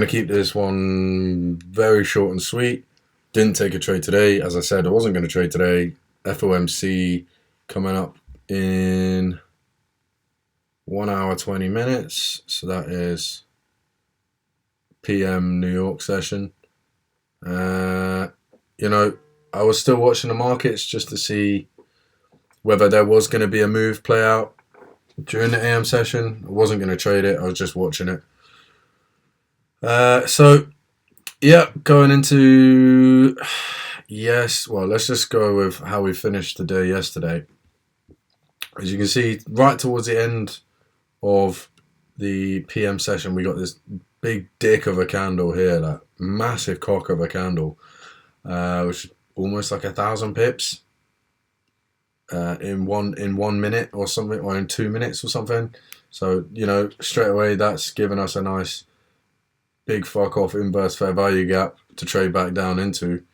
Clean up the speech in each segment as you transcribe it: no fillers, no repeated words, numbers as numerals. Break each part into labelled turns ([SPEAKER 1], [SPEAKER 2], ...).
[SPEAKER 1] Going to keep this one very short and sweet. Didn't take a trade today. As I said, I wasn't going to trade today. FOMC coming up in 1 hour 20 minutes. So that is PM New York session. I was still watching the markets just to see whether there was going to be a move play out during the AM session. I wasn't going to trade it. I was just watching it. Going into let's just go with how we finished the day yesterday. As you can see, right towards the end of the PM session, we got this big dick of a candle here, that massive cock of a candle, which is almost like 1,000 pips in one minute or something, or in 2 minutes or something. So straight away that's given us a nice big fuck off inverse fair value gap to trade back down into.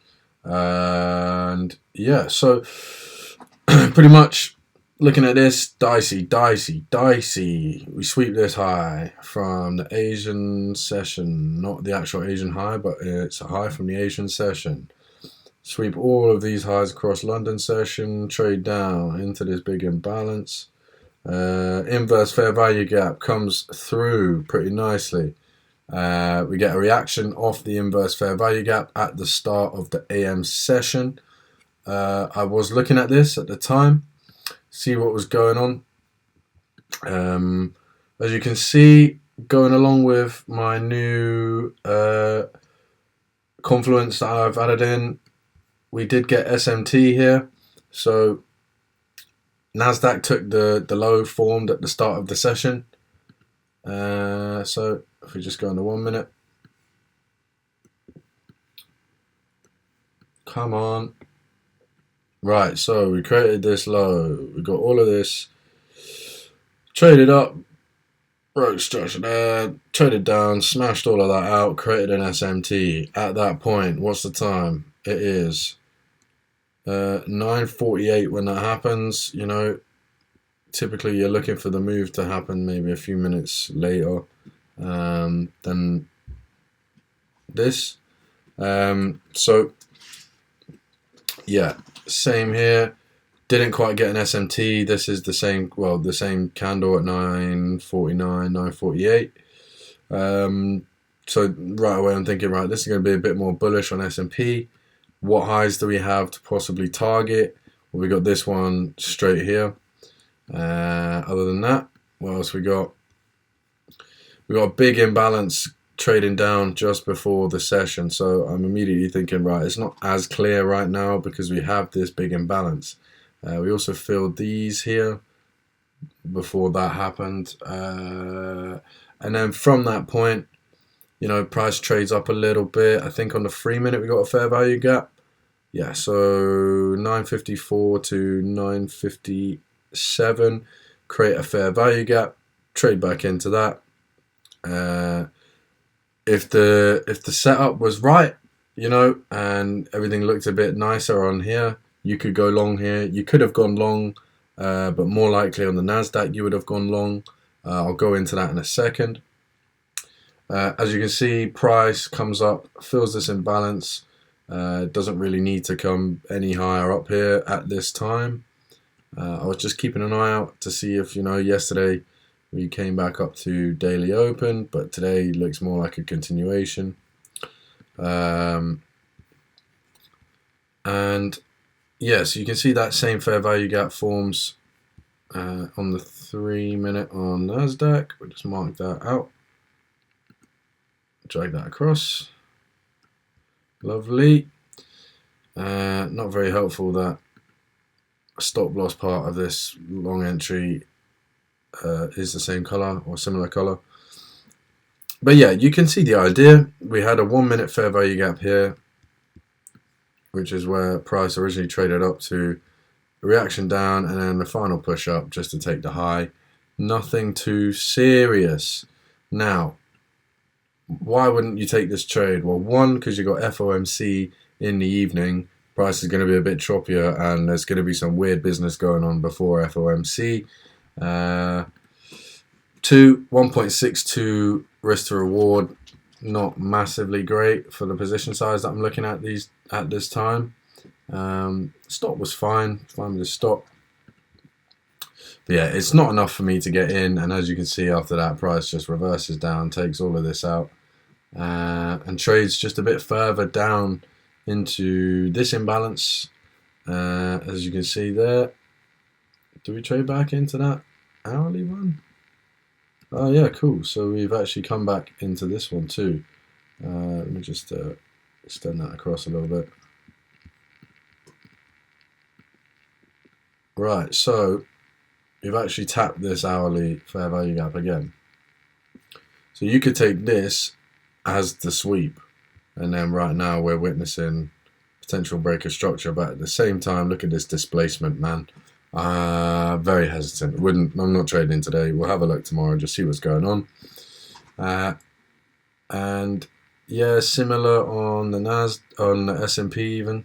[SPEAKER 1] And yeah, so pretty much looking at this, dicey. We sweep this high from the Asian session, not the actual Asian high, but it's a high from the Asian session. Sweep all of these highs across London session, trade down into this big imbalance. Inverse fair value gap comes through pretty nicely. We get a reaction off the inverse fair value gap at the start of the AM session. I was looking at this at the time, see what was going on. As you can see, going along with my new confluence that I've added in, we did get SMT here. So Nasdaq took the low formed at the start of the session. So if we just go into 1 minute, come on. Right, so we created this low, we got all of this, traded up, broke structure there, traded down, smashed all of that out, created an SMT. At that point, what's the time? It is 9:48 when that happens. Typically you're looking for the move to happen maybe a few minutes later than this. Same here. Didn't quite get an SMT. This is the same candle at 9:49, 9:48. So right away I'm thinking, right, this is going to be a bit more bullish on S&P. What highs do we have to possibly target? Well, we got this one straight here. Other than that, what else we got? We got a big imbalance trading down just before the session, so I'm immediately thinking, right, it's not as clear right now because we have this big imbalance. We also filled these here before that happened, and then from that point, price trades up a little bit. I think on the 3 minute we got a fair value gap. Yeah, so 954 to 957, create a fair value gap, trade back into that. If the setup was right, and everything looked a bit nicer on here, you could go long here. You could have gone long, but more likely on the Nasdaq you would have gone long. I'll go into that in a second. As you can see, price comes up, fills this imbalance. Doesn't really need to come any higher up here at this time. I was just keeping an eye out to see if, yesterday we came back up to daily open, but today looks more like a continuation. And yes, you can see that same fair value gap forms on the 3 minute on Nasdaq. We'll just mark that out. Drag that across. Lovely. Not very helpful that stop loss part of this long entry is the same color or similar color. But yeah, you can see the idea. We had a 1 minute fair value gap here, which is where price originally traded up to a reaction down and then the final push up just to take the high. Nothing too serious. Now, why wouldn't you take this trade? Well, one, because you got FOMC in the evening. Price is going to be a bit choppier and there's going to be some weird business going on before FOMC. 2, 1.62 risk to reward. not massively great for the position size that I'm looking at this time. Stop was fine with the stop. But yeah, it's not enough for me to get in, and as you can see after that, price just reverses down, takes all of this out, and trades just a bit further down into this imbalance. As you can see there. Do we trade back into that hourly one? Oh yeah, cool. So we've actually come back into this one too. Let me just extend that across a little bit. Right, so you've actually tapped this hourly fair value gap again. So you could take this as the sweep, and then right now we're witnessing potential break of structure, but at the same time, look at this displacement, man. Very hesitant. I'm not trading today. We'll have a look tomorrow, just see what's going on. And yeah, similar on the on the S&P even.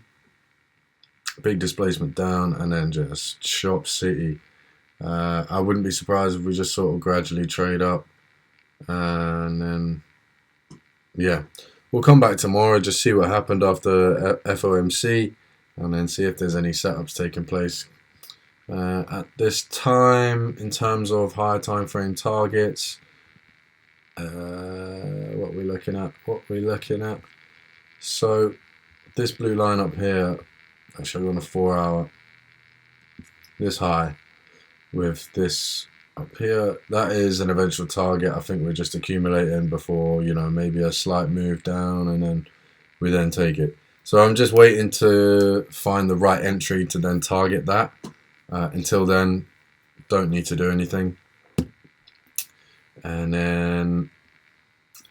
[SPEAKER 1] Big displacement down, and then just shop city. I wouldn't be surprised if we just sort of gradually trade up, and then yeah, we'll come back tomorrow, just see what happened after FOMC, and then see if there's any setups taking place. At this time, in terms of higher time frame targets, what we're looking at. So this blue line up here, I'll show you on a 4 hour. This high with this up here, that is an eventual target. I think we're just accumulating before, maybe a slight move down, and then we then take it. So I'm just waiting to find the right entry to then target that. Until then, don't need to do anything. And then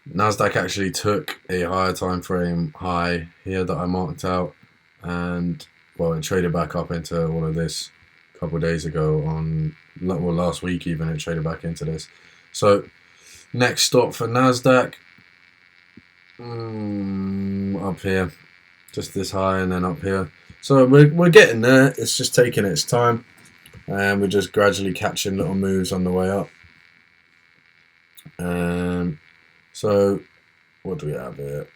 [SPEAKER 1] Nasdaq actually took a higher time frame high here that I marked out, and well, it traded back up into all of this a couple of days ago last week even, it traded back into this. So next stop for Nasdaq, up here, just this high and then up here. So we're getting there. It's just taking its time, and we're just gradually catching little moves on the way up. So what do we have here?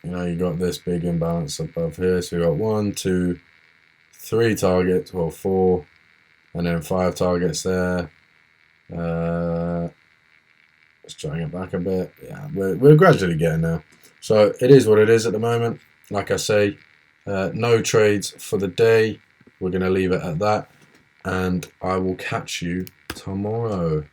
[SPEAKER 1] You got this big imbalance above here. So we got 1, 2, 3 targets, well 4, and then 5 targets there. Let's try and get back a bit. Yeah, we're gradually getting there. So it is what it is at the moment. Like I say, no trades for the day. We're going to leave it at that, and I will catch you tomorrow.